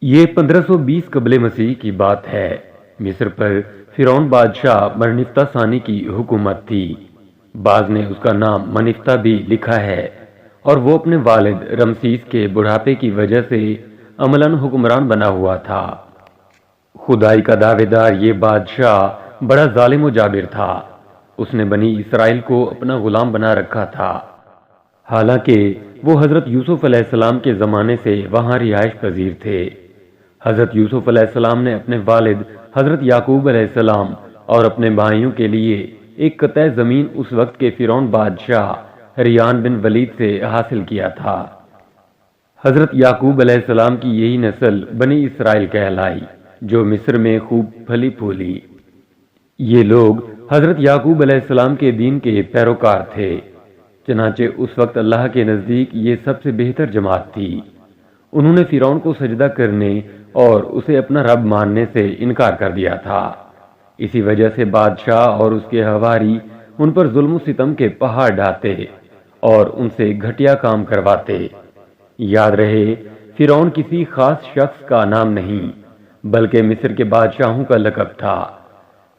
یہ 1520 قبل مسیح کی بات ہے۔ مصر پر فرعون بادشاہ منفتح ثانی کی حکومت تھی۔ بعض نے اس کا نام منفتح بھی لکھا ہے، اور وہ اپنے والد رمسیس کے بڑھاپے کی وجہ سے عملاً حکمران بنا ہوا تھا۔ خدائی کا دعوے دار یہ بادشاہ بڑا ظالم و جابر تھا۔ اس نے بنی اسرائیل کو اپنا غلام بنا رکھا تھا، حالانکہ وہ حضرت یوسف علیہ السلام کے زمانے سے وہاں رہائش پذیر تھے۔ حضرت یوسف علیہ السلام نے اپنے والد حضرت یعقوب علیہ السلام اور اپنے بھائیوں کے لیے ایک قطع زمین اس وقت کے فرعون بادشاہ ریان بن ولید سے حاصل کیا تھا۔ حضرت یعقوب علیہ السلام کی یہی نسل بنی اسرائیل کہلائی، جو مصر میں خوب پھلی پھولی۔ یہ لوگ حضرت یعقوب علیہ السلام کے دین کے پیروکار تھے، چنانچہ اس وقت اللہ کے نزدیک یہ سب سے بہتر جماعت تھی۔ انہوں نے فرعون کو سجدہ کرنے اور اسے اپنا رب ماننے سے انکار کر دیا تھا۔ اسی وجہ سے بادشاہ اور اس کے حواری ان پر ظلم و ستم کے پہاڑ ڈھاتے اور ان سے گھٹیا کام کرواتے۔ یاد رہے، فرعون کسی خاص شخص کا نام نہیں، بلکہ مصر کے بادشاہوں کا لقب تھا۔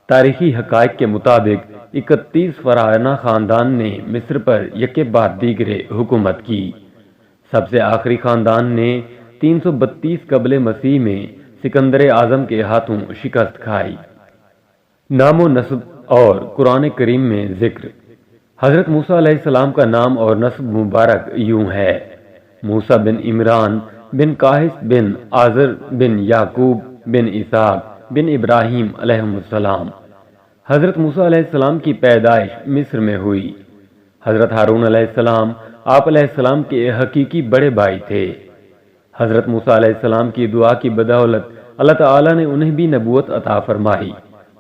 تاریخی حقائق کے مطابق 31 فرعونہ خاندان نے مصر پر یکے بعد دیگرے حکومت کی۔ سب سے آخری خاندان نے 332 قبل مسیح میں سکندر اعظم کے ہاتھوں شکست کھائی۔ نام و نسب اور قرآن کریم میں ذکر۔ حضرت موسیٰ علیہ السلام کا نام اور نسب مبارک یوں ہے: موسیٰ بن عمران بن قاہث بن آزر بن یعقوب بن اسحاق بن ابراہیم علیہ السلام۔ حضرت موسیٰ علیہ السلام کی پیدائش مصر میں ہوئی۔ حضرت ہارون علیہ السلام آپ علیہ السلام کے حقیقی بڑے بھائی تھے۔ حضرت موسیٰ علیہ السلام کی دعا کی بدولت اللہ تعالیٰ نے انہیں بھی نبوت عطا فرمائی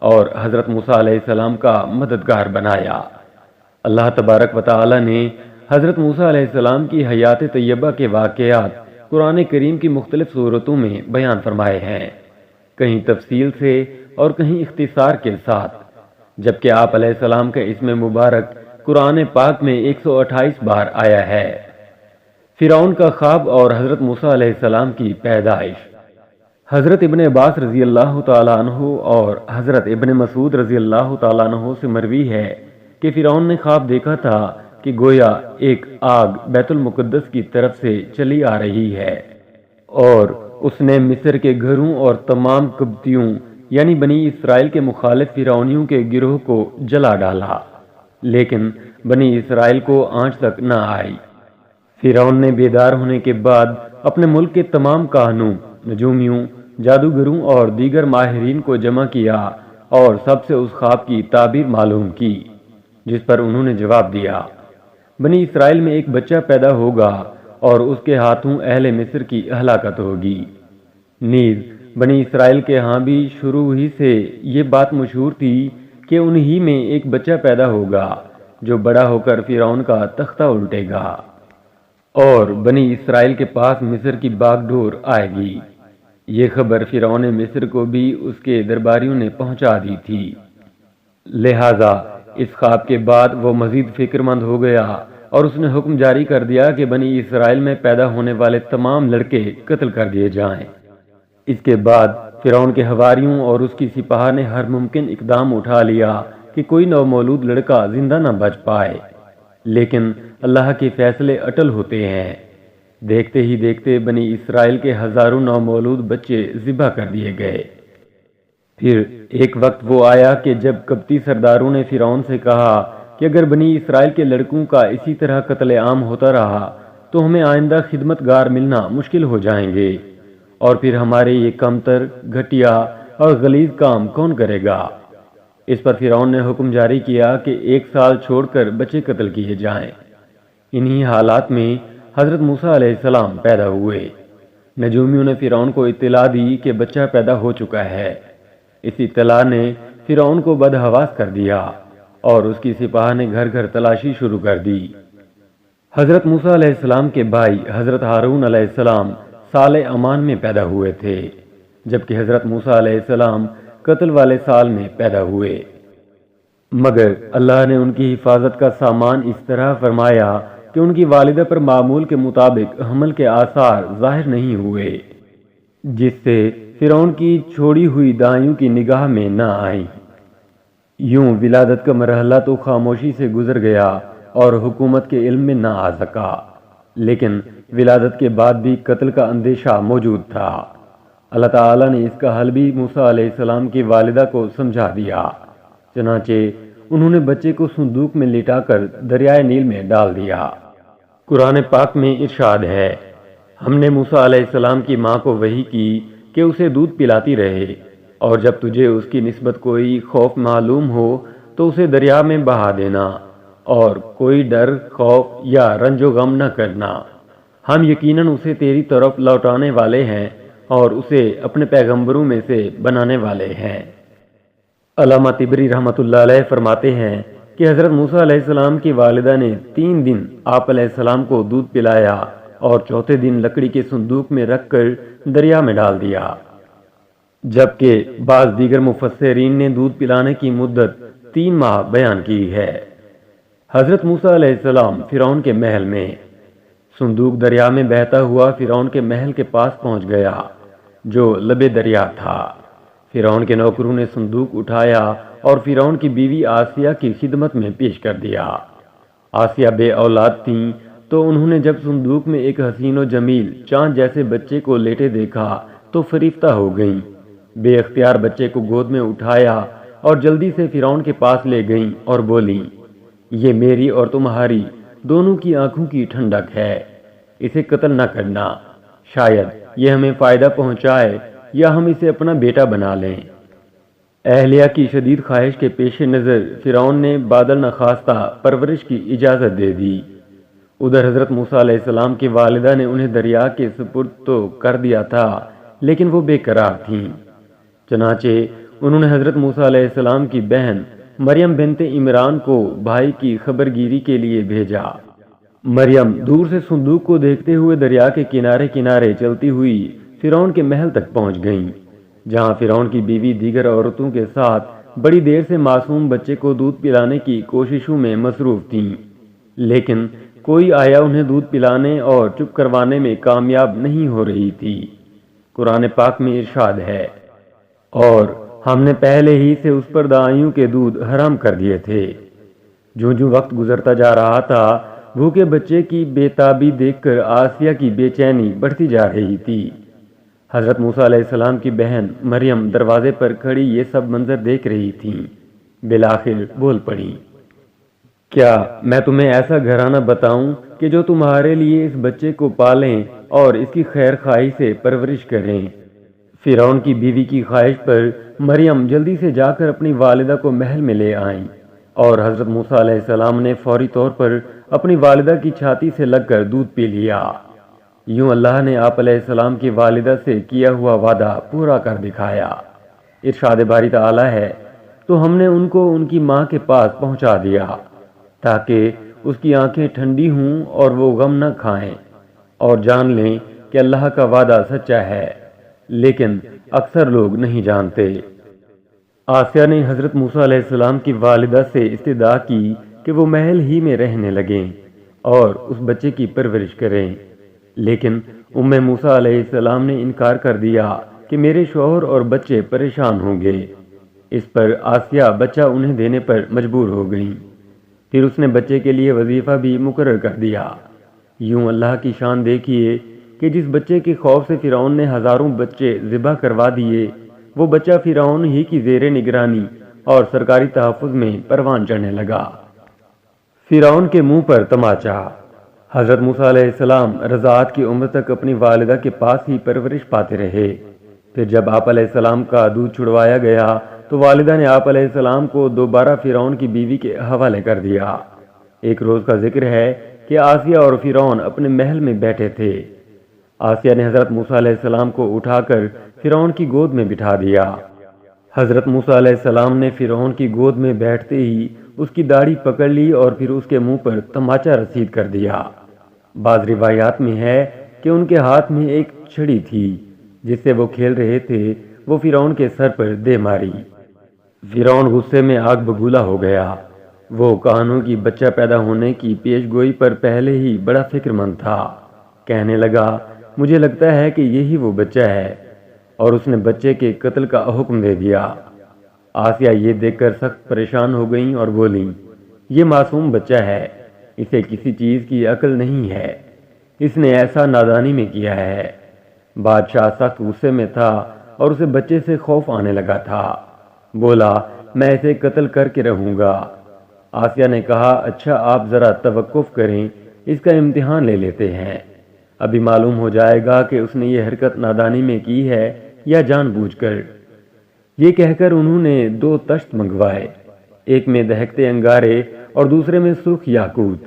اور حضرت موسیٰ علیہ السلام کا مددگار بنایا۔ اللہ تبارک و تعالیٰ نے حضرت موسیٰ علیہ السلام کی حیات طیبہ کے واقعات قرآن کریم کی مختلف صورتوں میں بیان فرمائے ہیں، کہیں تفصیل سے اور کہیں اختصار کے ساتھ، جبکہ آپ علیہ السلام کا اسم مبارک قرآن پاک میں 128 بار آیا ہے۔ فرعون کا خواب اور حضرت موسیٰ علیہ السلام کی پیدائش۔ حضرت ابن عباس رضی اللہ تعالیٰ عنہ اور حضرت ابن مسعود رضی اللہ تعالیٰ عنہ سے مروی ہے کہ فرعون نے خواب دیکھا تھا کہ گویا ایک آگ بیت المقدس کی طرف سے چلی آ رہی ہے، اور اس نے مصر کے گھروں اور تمام قبطیوں یعنی بنی اسرائیل کے مخالف فرعونیوں کے گروہ کو جلا ڈالا، لیکن بنی اسرائیل کو آنچ تک نہ آئی۔ فرعون نے بیدار ہونے کے بعد اپنے ملک کے تمام کاہنوں، نجومیوں، جادوگروں اور دیگر ماہرین کو جمع کیا اور سب سے اس خواب کی تعبیر معلوم کی، جس پر انہوں نے جواب دیا: بنی اسرائیل میں ایک بچہ پیدا ہوگا اور اس کے ہاتھوں اہل مصر کی ہلاکت ہوگی۔ نیز بنی اسرائیل کے ہاں بھی شروع ہی سے یہ بات مشہور تھی کہ انہی میں ایک بچہ پیدا ہوگا جو بڑا ہو کر فرعون کا تختہ الٹے گا، اور بنی اسرائیل کے پاس مصر کی باغ ڈور آئے گی۔ یہ خبر فرعون مصر کو بھی اس کے درباریوں نے پہنچا دی تھی، لہذا اس خواب کے بعد وہ مزید فکر مند ہو گیا اور اس نے حکم جاری کر دیا کہ بنی اسرائیل میں پیدا ہونے والے تمام لڑکے قتل کر دیے جائیں۔ اس کے بعد فرعون کے حواریوں اور اس کی سپاہ نے ہر ممکن اقدام اٹھا لیا کہ کوئی نومولود لڑکا زندہ نہ بچ پائے، لیکن اللہ کے فیصلے اٹل ہوتے ہیں۔ دیکھتے ہی دیکھتے بنی اسرائیل کے ہزاروں نومولود بچے ذبح کر دیے گئے۔ پھر ایک وقت وہ آیا کہ جب قبطی سرداروں نے فرعون سے کہا کہ اگر بنی اسرائیل کے لڑکوں کا اسی طرح قتل عام ہوتا رہا تو ہمیں آئندہ خدمت گار ملنا مشکل ہو جائیں گے، اور پھر ہمارے یہ کمتر، گھٹیا اور غلیظ کام کون کرے گا؟ اس پر فرعون نے حکم جاری کیا کہ 1 سال چھوڑ کر بچے قتل کیے جائیں۔ انہی حالات میں حضرت موسیٰ علیہ السلام پیدا ہوئے۔ نجومیوں نے فرعون کو اطلاع دی کہ بچہ پیدا ہو چکا ہے۔ اس اطلاع نے فرعون کو بدحواس کر دیا اور اس کی سپاہ نے گھر گھر تلاشی شروع کر دی۔ حضرت موسیٰ علیہ السلام کے بھائی حضرت ہارون علیہ السلام سال امان میں پیدا ہوئے تھے، جبکہ حضرت موسیٰ علیہ السلام قتل والے سال میں پیدا ہوئے، مگر اللہ نے ان کی حفاظت کا سامان اس طرح فرمایا کہ ان کی والدہ پر معمول کے مطابق حمل کے آثار ظاہر نہیں ہوئے۔ جس سے فرعون کی چھوڑی ہوئی دائیوں کی نگاہ میں نہ آئیں۔ یوں ولادت کا مرحلہ تو خاموشی سے گزر گیا اور حکومت کے علم میں نہ آ سکا، لیکن ولادت کے بعد بھی قتل کا اندیشہ موجود تھا۔ اللہ تعالیٰ نے اس کا حل بھی موسیٰ علیہ السلام کی والدہ کو سمجھا دیا، چنانچہ انہوں نے بچے کو صندوق میں لٹا کر دریائے نیل میں ڈال دیا۔ قرآن پاک میں ارشاد ہے، ہم نے موسیٰ علیہ السلام کی ماں کو وحی کی کہ اسے دودھ پلاتی رہے، اور جب تجھے اس کی نسبت کوئی خوف معلوم ہو تو اسے دریا میں بہا دینا، اور کوئی ڈر، خوف یا رنج و غم نہ کرنا، ہم یقیناً اسے تیری طرف لوٹانے والے ہیں اور اسے اپنے پیغمبروں میں سے بنانے والے ہیں۔ علامہ طبری رحمۃ اللہ علیہ فرماتے ہیں کہ حضرت موسیٰ علیہ السلام کی والدہ نے 3 دن آپ علیہ السلام کو دودھ پلایا اور چوتھے دن لکڑی کے صندوق میں رکھ کر دریا میں ڈال دیا، جبکہ بعض دیگر مفسرین نے دودھ پلانے کی مدت 3 ماہ بیان کی ہے۔ حضرت موسیٰ علیہ السلام فرعون کے محل میں، صندوق دریا میں بہتا ہوا فرعون کے محل کے پاس پہنچ گیا جو لبے دریا تھا۔ فرعون کے نوکروں نے صندوق اٹھایا اور فرعون کی بیوی آسیہ کی خدمت میں پیش کر دیا۔ آسیہ بے اولاد تھیں، تو انہوں نے جب صندوق میں ایک حسین و جمیل چاند جیسے بچے کو لیٹے دیکھا تو فریفتہ ہو گئیں۔ بے اختیار بچے کو گود میں اٹھایا اور جلدی سے فرعون کے پاس لے گئیں اور بولیں، یہ میری اور تمہاری دونوں کی آنکھوں کی ٹھنڈک ہے، اسے قتل نہ کرنا، شاید یہ ہمیں فائدہ پہنچائے یا ہم اسے اپنا بیٹا بنا لیں۔ اہلیہ کی شدید خواہش کے پیش نظر فرعون نے بادل نخواستہ پرورش کی اجازت دے دی۔ ادھر حضرت موسیٰ علیہ السلام کی والدہ نے انہیں دریا کے سپرد تو کر دیا تھا، لیکن وہ بے قرار تھیں، چنانچہ انہوں نے حضرت موسیٰ علیہ السلام کی بہن مریم بنت عمران کو بھائی کی خبر گیری کے لیے بھیجا۔ مریم دور سے صندوق کو دیکھتے ہوئے دریا کے کنارے کنارے چلتی ہوئی فرعون کے محل تک پہنچ گئیں، جہاں فرعون کی بیوی دیگر عورتوں کے ساتھ بڑی دیر سے معصوم بچے کو دودھ پلانے کی کوششوں میں مصروف تھیں، لیکن کوئی آیا انہیں دودھ پلانے اور چپ کروانے میں کامیاب نہیں ہو رہی تھی۔ قرآن پاک میں ارشاد ہے، اور ہم نے پہلے ہی سے اس پر دائیوں کے دودھ حرام کر دیے تھے۔ جو وقت گزرتا جا رہا تھا، بھوکے بچے کی بے تابی دیکھ کر آسیہ کی بے چینی بڑھتی جا رہی تھی۔ حضرت موسیٰ علیہ السلام کی بہن مریم دروازے پر کھڑی یہ سب منظر دیکھ رہی تھیں، بالآخر بول پڑی، کیا میں تمہیں ایسا گھرانہ بتاؤں کہ جو تمہارے لیے اس بچے کو پالیں اور اس کی خیر خواہی سے پرورش کریں؟ فرعون کی بیوی کی خواہش پر مریم جلدی سے جا کر اپنی والدہ کو محل میں لے آئیں، اور حضرت موسیٰ علیہ السلام نے فوری طور پر اپنی والدہ کی چھاتی سے لگ کر دودھ پی لیا۔ یوں اللہ نے آپ علیہ السلام کی والدہ سے کیا ہوا وعدہ پورا کر دکھایا۔ ارشاد باری تعالی ہے، تو ہم نے ان کو ان کی ماں کے پاس پہنچا دیا تاکہ اس کی آنکھیں ٹھنڈی ہوں اور وہ غم نہ کھائیں اور جان لیں کہ اللہ کا وعدہ سچا ہے، لیکن اکثر لوگ نہیں جانتے۔ آسیہ نے حضرت موسیٰ علیہ السلام کی والدہ سے استدعا کی کہ وہ محل ہی میں رہنے لگیں اور اس بچے کی پرورش کریں، لیکن ام موسیٰ علیہ السلام نے انکار کر دیا کہ میرے شوہر اور بچے پریشان ہوں گے۔ اس پر آسیہ بچہ انہیں دینے پر مجبور ہو گئیں۔ پھر اس نے بچے کے لیے وظیفہ بھی مقرر کر دیا۔ یوں اللہ کی شان دیکھیے کہ جس بچے کے خوف سے فرعون نے ہزاروں بچے ذبح کروا دیے، وہ بچہ فرعون ہی کی زیر نگرانی اور سرکاری تحفظ میں پروان چڑھنے لگا۔ فرعون کے منہ پر تماچا۔ حضرت موسیٰ علیہ السلام رضاعت کی عمر تک اپنی والدہ کے پاس ہی پرورش پاتے رہے۔ پھر جب آپ علیہ السلام کا دودھ چھڑوایا گیا تو والدہ نے آپ علیہ السلام کو دوبارہ فرعون کی بیوی کے حوالے کر دیا۔ ایک روز کا ذکر ہے کہ آسیہ اور فرعون اپنے محل میں بیٹھے تھے۔ آسیہ نے حضرت موسیٰ علیہ السلام کو اٹھا کر فرعون کی گود میں بٹھا دیا۔ حضرت موسیٰ علیہ السلام نے فرعون کی گود میں بیٹھتے ہی اس کی داڑھی پکڑ لی اور پھر اس کے منہ پر تماچا رسید کر دیا۔ بعض روایات میں ہے کہ ان کے ہاتھ میں ایک چھڑی تھی جس سے وہ کھیل رہے تھے، وہ فرعون کے سر پر دے ماری۔ فرعون غصے میں آگ بگولا ہو گیا۔ وہ کہانوں کی بچہ پیدا ہونے کی پیش گوئی پر پہلے ہی بڑا فکر مند تھا۔ کہنے لگا، مجھے لگتا ہے کہ یہی وہ بچہ ہے اور اس نے بچے کے قتل کا حکم دے دیا۔ آسیہ یہ دیکھ کر سخت پریشان ہو گئیں اور بولیں، یہ معصوم بچہ ہے، اسے کسی چیز کی عقل نہیں ہے، اس نے ایسا نادانی میں کیا ہے۔ بادشاہ سخت غصے میں تھا اور اسے بچے سے خوف آنے لگا تھا۔ بولا، میں اسے قتل کر کے رہوں گا۔ آسیہ نے کہا، اچھا آپ ذرا توقف کریں، اس کا امتحان لے لیتے ہیں، ابھی معلوم ہو جائے گا کہ اس نے یہ حرکت نادانی میں کی ہے یا جان بوجھ کر۔ یہ کہہ کر انہوں نے 2 تشت منگوائے، ایک میں دہکتے انگارے اور دوسرے میں سرخ یاقوت۔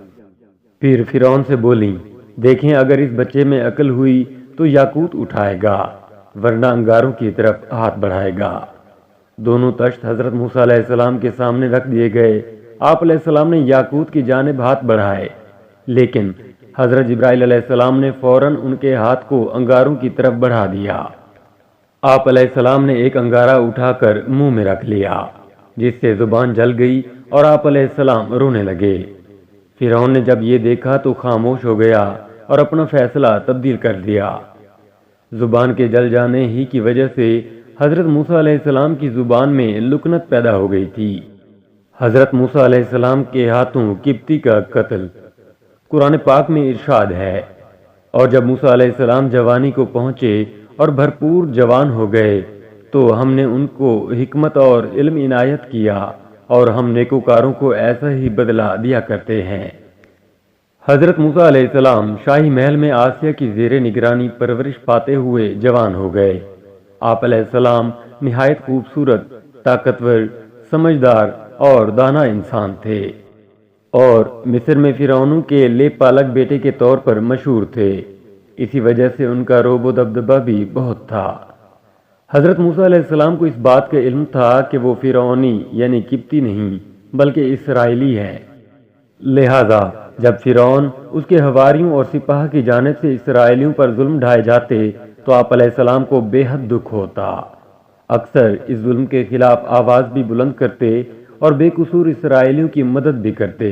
پھر فرعون سے بولیں، دیکھیں اگر اس بچے میں عقل ہوئی تو یاقوت اٹھائے گا، ورنہ انگاروں کی طرف ہاتھ بڑھائے گا۔ دونوں تشت حضرت موسیٰ علیہ السلام کے سامنے رکھ دیے گئے۔ آپ علیہ السلام نے یاقوت کی جانب ہاتھ بڑھائے، لیکن حضرت جبرائیل علیہ السلام نے فوراً ان کے ہاتھ کو انگاروں کی طرف بڑھا دیا۔ آپ علیہ السلام نے ایک انگارہ اٹھا کر منہ میں رکھ لیا، جس سے زبان جل گئی اور آپ علیہ السلام رونے لگے۔ فرعون نے جب یہ دیکھا تو خاموش ہو گیا اور اپنا فیصلہ تبدیل کر دیا۔ زبان کے جل جانے ہی کی وجہ سے حضرت موسیٰ علیہ السلام کی زبان میں لکنت پیدا ہو گئی تھی۔ حضرت موسیٰ علیہ السلام کے ہاتھوں قبطی کا قتل۔ قرآن پاک میں ارشاد ہے، اور جب موسیٰ علیہ السلام جوانی کو پہنچے اور بھرپور جوان ہو گئے تو ہم نے ان کو حکمت اور علم عنایت کیا، اور ہم نیکوکاروں کو ایسا ہی بدلہ دیا کرتے ہیں۔ حضرت موسیٰ علیہ السلام شاہی محل میں آسیہ کی زیر نگرانی پرورش پاتے ہوئے جوان ہو گئے۔ آپ علیہ السلام نہایت خوبصورت، طاقتور، سمجھدار اور دانا انسان تھے، اور مصر میں فرعونوں کے لیپ پالک بیٹے کے طور پر مشہور تھے۔ اسی وجہ سے ان کا رعب و دبدبہ بھی بہت تھا۔ حضرت موسیٰ علیہ السلام کو اس بات کا علم تھا کہ وہ فرعونی یعنی قبطی نہیں بلکہ اسرائیلی ہے۔ لہذا جب فرعون، اس کے حواریوں اور سپاہ کی جانب سے اسرائیلیوں پر ظلم ڈھائے جاتے تو آپ علیہ السلام کو بے حد دکھ ہوتا۔ اکثر اس ظلم کے خلاف آواز بھی بلند کرتے اور بے قصور اسرائیلیوں کی مدد بھی کرتے۔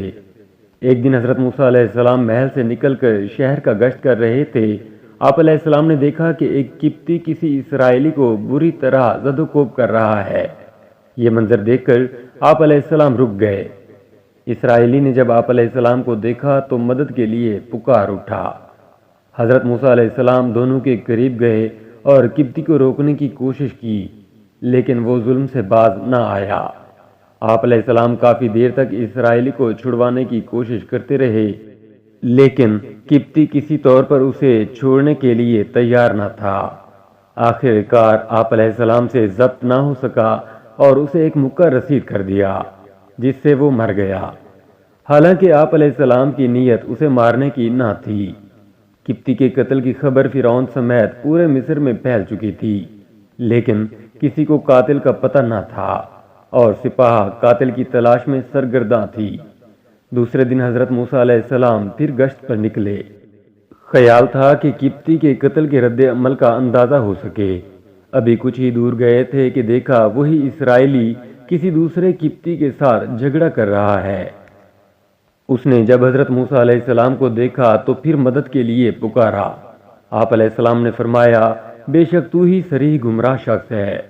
ایک دن حضرت موسیٰ علیہ السلام محل سے نکل کر شہر کا گشت کر رہے تھے۔ آپ علیہ السلام نے دیکھا کہ ایک قبطی کسی اسرائیلی کو بری طرح زد و کوب کر رہا ہے۔ یہ منظر دیکھ کر آپ علیہ السلام رک گئے۔ اسرائیلی نے جب آپ علیہ السلام کو دیکھا تو مدد کے لیے پکار اٹھا۔ حضرت موسیٰ علیہ السلام دونوں کے قریب گئے اور قبطی کو روکنے کی کوشش کی، لیکن وہ ظلم سے باز نہ آیا۔ آپ علیہ السلام کافی دیر تک اسرائیلی کو چھڑوانے کی کوشش کرتے رہے، لیکن قبطی کسی طور پر اسے چھوڑنے کے لیے تیار نہ تھا۔ آخر کار آپ علیہ السلام سے ضبط نہ ہو سکا اور اسے ایک مکہ رسید کر دیا، جس سے وہ مر گیا۔ حالانکہ آپ علیہ السلام کی نیت اسے مارنے کی نہ تھی۔ قبطی کے قتل کی خبر فرعون سمیت پورے مصر میں پھیل چکی تھی، لیکن کسی کو قاتل کا پتہ نہ تھا اور سپاہ قاتل کی تلاش میں سرگرداں تھی۔ دوسرے دن حضرت موسیٰ علیہ السلام پھر گشت پر نکلے۔ خیال تھا کہ قبطی کے قتل کے رد عمل کا اندازہ ہو سکے۔ ابھی کچھ ہی دور گئے تھے کہ دیکھا وہی اسرائیلی کسی دوسرے قبطی کے ساتھ جھگڑا کر رہا ہے۔ اس نے جب حضرت موسیٰ علیہ السلام کو دیکھا تو پھر مدد کے لیے پکارا۔ آپ علیہ السلام نے فرمایا، بے شک تو ہی صریح گمراہ شخص ہے،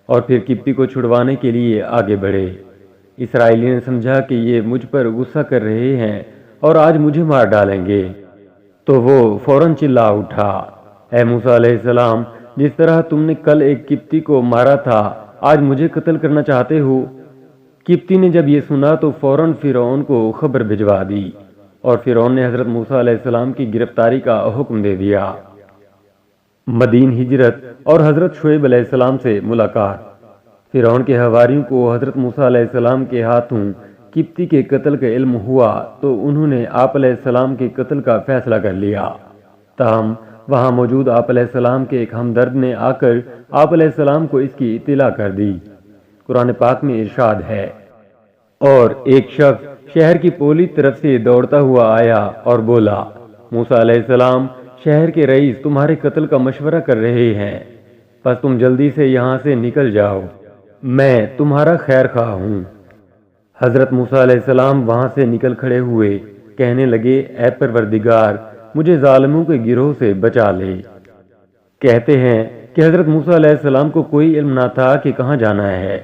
اور پھر قبطی کو چھڑوانے کے لیے آگے بڑھے۔ اسرائیلی نے سمجھا کہ یہ مجھ پر غصہ کر رہے ہیں اور آج مجھے مار ڈالیں گے، تو وہ فوراً چلا اٹھا، اے موسیٰ علیہ السلام، جس طرح تم نے کل ایک قبطی کو مارا تھا، آج مجھے قتل کرنا چاہتے ہو؟ قبطی نے جب یہ سنا تو فوراً فرعون کو خبر بھجوا دی، اور فرعون نے حضرت موسیٰ علیہ السلام کی گرفتاری کا حکم دے دیا۔ مدین ہجرت اور حضرت شعیب علیہ السلام سے ملاقات۔ فرعون کے حواریوں کو حضرت موسیٰ علیہ السلام کے ہاتھوں قبطی کے قتل کا علم ہوا تو انہوں نے آپ علیہ السلام کے قتل کا فیصلہ کر لیا۔ تاہم وہاں موجود آپ علیہ السلام کے ایک ہمدرد نے آ کر آپ علیہ السلام کو اس کی اطلاع کر دی۔ قرآن پاک میں ارشاد ہے، اور ایک شخص شہر کی پولی طرف سے دوڑتا ہوا آیا اور بولا، موسیٰ علیہ السلام، شہر کے رئیس تمہارے قتل کا مشورہ کر رہے ہیں، پس تم جلدی سے یہاں سے نکل جاؤ، میں تمہارا خیر خواہ ہوں۔ حضرت موسیٰ علیہ السلام وہاں سے نکل کھڑے ہوئے، کہنے لگے، اے پروردگار، مجھے ظالموں کے گروہ سے بچا لے۔ کہتے ہیں کہ حضرت موسیٰ علیہ السلام کو کوئی علم نہ تھا کہ کہاں جانا ہے،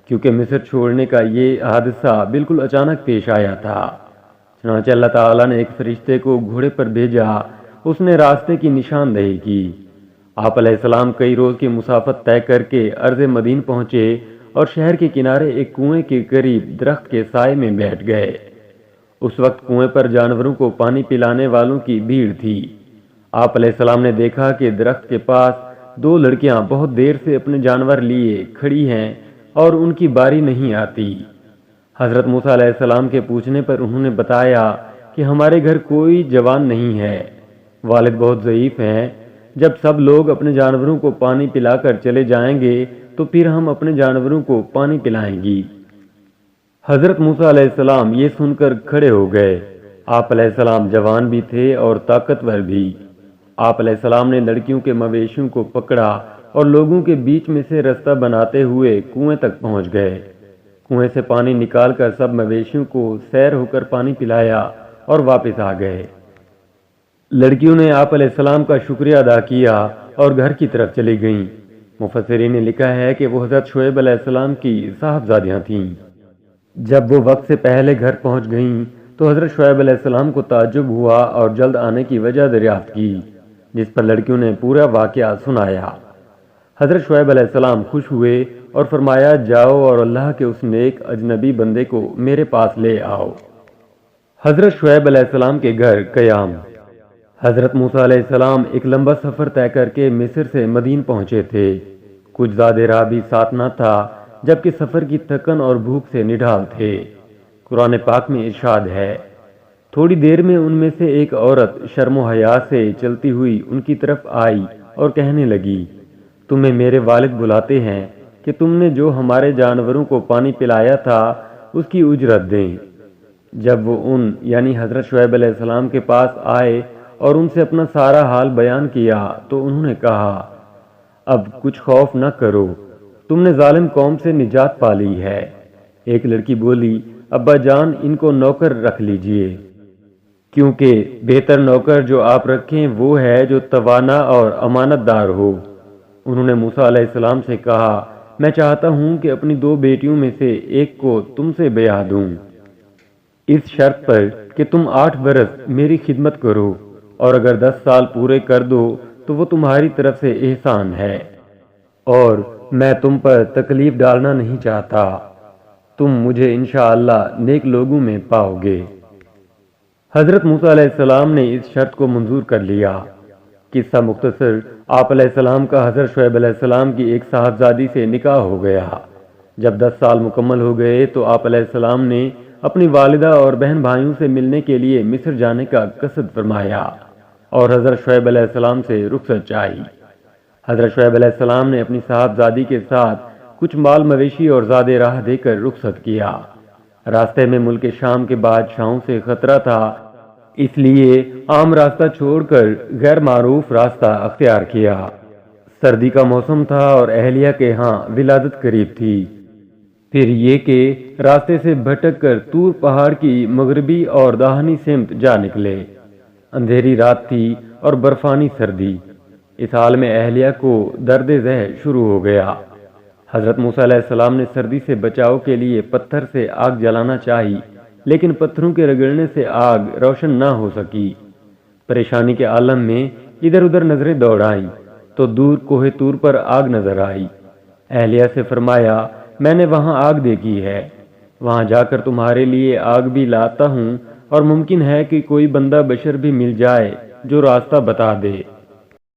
کیونکہ مصر چھوڑنے کا یہ حادثہ بالکل اچانک پیش آیا تھا۔ چنانچہ اللہ تعالیٰ نے ایک فرشتے کو گھوڑے پر بھیجا، اس نے راستے کی نشاندہی کی۔ آپ علیہ السلام کئی روز کی مسافت طے کر کے ارض مدین پہنچے اور شہر کے کنارے ایک کنویں کے قریب درخت کے سائے میں بیٹھ گئے۔ اس وقت کنویں پر جانوروں کو پانی پلانے والوں کی بھیڑ تھی۔ آپ علیہ السلام نے دیکھا کہ درخت کے پاس دو لڑکیاں بہت دیر سے اپنے جانور لیے کھڑی ہیں اور ان کی باری نہیں آتی۔ حضرت موسیٰ علیہ السلام کے پوچھنے پر انہوں نے بتایا کہ ہمارے گھر کوئی جوان نہیں ہے، والد بہت ضعیف ہیں۔ جب سب لوگ اپنے جانوروں کو پانی پلا کر چلے جائیں گے تو پھر ہم اپنے جانوروں کو پانی پلائیں گی۔ حضرت موسیٰ علیہ السلام یہ سن کر کھڑے ہو گئے۔ آپ علیہ السلام جوان بھی تھے اور طاقتور بھی۔ آپ علیہ السلام نے لڑکیوں کے مویشیوں کو پکڑا اور لوگوں کے بیچ میں سے رستہ بناتے ہوئے کنویں تک پہنچ گئے۔ کنویں سے پانی نکال کر سب مویشیوں کو سیر ہو کر پانی پلایا اور واپس آ گئے۔ لڑکیوں نے آپ علیہ السلام کا شکریہ ادا کیا اور گھر کی طرف چلی گئیں۔ مفسرین نے لکھا ہے کہ وہ حضرت شعیب علیہ السلام کی صاحبزادیاں تھیں۔ جب وہ وقت سے پہلے گھر پہنچ گئیں تو حضرت شعیب علیہ السلام کو تعجب ہوا اور جلد آنے کی وجہ دریافت کی، جس پر لڑکیوں نے پورا واقعہ سنایا۔ حضرت شعیب علیہ السلام خوش ہوئے اور فرمایا، جاؤ اور اللہ کے اس نیک اجنبی بندے کو میرے پاس لے آؤ۔ حضرت شعیب علیہ السلام کے گھر قیام۔ حضرت موسیٰ علیہ السلام ایک لمبا سفر طے کر کے مصر سے مدین پہنچے تھے۔ کچھ زیادہ راہ بھی ساتھ نہ تھا، جبکہ سفر کی تھکن اور بھوک سے نڈھال تھے۔ قرآن پاک میں ارشاد ہے، تھوڑی دیر میں ان میں سے ایک عورت شرم و حیا سے چلتی ہوئی ان کی طرف آئی اور کہنے لگی، تمہیں میرے والد بلاتے ہیں کہ تم نے جو ہمارے جانوروں کو پانی پلایا تھا اس کی اجرت دیں۔ جب وہ ان یعنی حضرت شعیب علیہ السلام کے پاس آئے اور ان سے اپنا سارا حال بیان کیا تو انہوں نے کہا، اب کچھ خوف نہ کرو، تم نے ظالم قوم سے نجات پا لی ہے۔ ایک لڑکی بولی، ابا جان ان کو نوکر رکھ لیجئے، کیونکہ بہتر نوکر جو آپ رکھیں وہ ہے جو توانا اور امانت دار ہو۔ انہوں نے موسیٰ علیہ السلام سے کہا، میں چاہتا ہوں کہ اپنی دو بیٹیوں میں سے ایک کو تم سے بیاہ دوں، اس شرط پر کہ تم 8 برس میری خدمت کرو، اور اگر 10 سال پورے کر دو تو وہ تمہاری طرف سے احسان ہے، اور میں تم پر تکلیف ڈالنا نہیں چاہتا، تم مجھے انشاءاللہ نیک لوگوں میں پاؤ گے۔ حضرت موسیٰ علیہ السلام نے اس شرط کو منظور کر لیا۔ قصہ مختصر، آپ علیہ السلام کا حضرت شعیب علیہ السلام کی ایک صاحبزادی سے نکاح ہو گیا۔ جب 10 سال مکمل ہو گئے تو آپ علیہ السلام نے اپنی والدہ اور بہن بھائیوں سے ملنے کے لیے مصر جانے کا قصد فرمایا اور حضرت شعیب علیہ السلام سے رخصت چاہی۔ حضرت شعیب علیہ السلام نے اپنی صاحبزادی کے ساتھ کچھ مال مویشی اور زادِ راہ دے کر رخصت کیا۔ راستے میں ملک شام کے بادشاہوں سے خطرہ تھا، اس لیے عام راستہ چھوڑ کر غیر معروف راستہ اختیار کیا۔ سردی کا موسم تھا اور اہلیہ کے ہاں ولادت قریب تھی۔ پھر یہ کہ راستے سے بھٹک کر طور پہاڑ کی مغربی اور داہنی سمت جا نکلے۔ اندھیری رات تھی اور برفانی سردی۔ اس حال میں اہلیہ کو درد ذہ شروع ہو گیا۔ حضرت موسیٰ علیہ السلام نے سردی سے بچاؤ کے لیے پتھر سے آگ جلانا چاہی، لیکن پتھروں کے رگڑنے سے آگ روشن نہ ہو سکی۔ پریشانی کے عالم میں ادھر ادھر نظریں دوڑائیں تو دور کوہ طور پر آگ نظر آئی۔ اہلیہ سے فرمایا، میں نے وہاں آگ دیکھی ہے، وہاں جا کر تمہارے لیے آگ بھی لاتا ہوں، اور ممکن ہے کہ کوئی بندہ بشر بھی مل جائے جو راستہ بتا دے۔